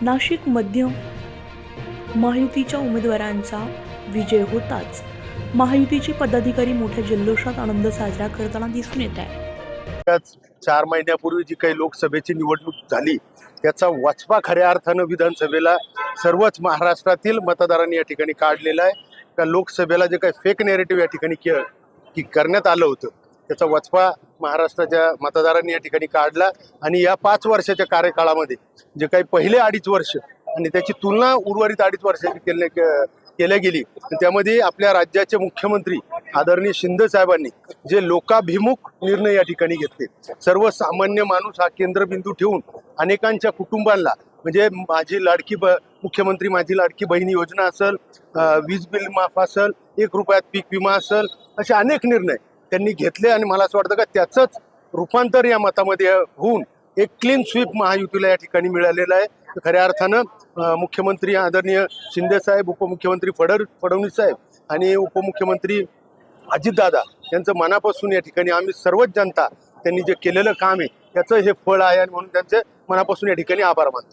नाशिक मध्य महायुतीच्या उमेदवारांचा विजय होताच महायुतीचे पदाधिकारी मोठ्या जल्लोषात आनंद साजरा करताना दिसून येत आहे। 4 महिन्यापूर्वी जी काही लोकसभेची निवडणूक झाली त्याचा वचपा खऱ्या अर्थानं विधानसभेला सर्वच महाराष्ट्रातील मतदारांनी या ठिकाणी काढलेला आहे। का लोकसभेला जे काही फेक नेरेटिव्ह या ठिकाणी करण्यात आलं होतं त्याचा वचपा महाराष्ट्राच्या मतदारांनी या ठिकाणी काढला आणि या 5 वर्षाच्या कार्यकाळामध्ये जे काही पहिले 2.5 वर्ष आणि त्याची तुलना उर्वरित 2.5 वर्षाची केल्या गेली त्यामध्ये आपल्या राज्याचे मुख्यमंत्री आदरणीय शिंदे साहेबांनी जे लोकाभिमुख निर्णय या ठिकाणी घेतले, सर्वसामान्य माणूस हा केंद्रबिंदू ठेवून अनेकांच्या कुटुंबांना म्हणजे मुख्यमंत्री माझी लाडकी बहीण योजना असेल, वीज बिल माफ असेल, 1 रुपयात पीक विमा असेल, असे अनेक निर्णय त्यांनी घेतले आणि मला असं वाटतं का त्याचंच रूपांतर या मतामध्ये होऊन एक क्लीन स्वीप महायुतीला या ठिकाणी मिळालेला आहे। खऱ्या अर्थानं मुख्यमंत्री आदरणीय शिंदे साहेब, उपमुख्यमंत्री फडणवीस साहेब आणि उपमुख्यमंत्री अजितदादा यांचं मनापासून या ठिकाणी आम्ही सर्वच जनता त्यांनी जे केलेलं काम आहे त्याचं हे फळ आहे आणि म्हणून त्यांचे मनापासून या ठिकाणी आभार मानतो।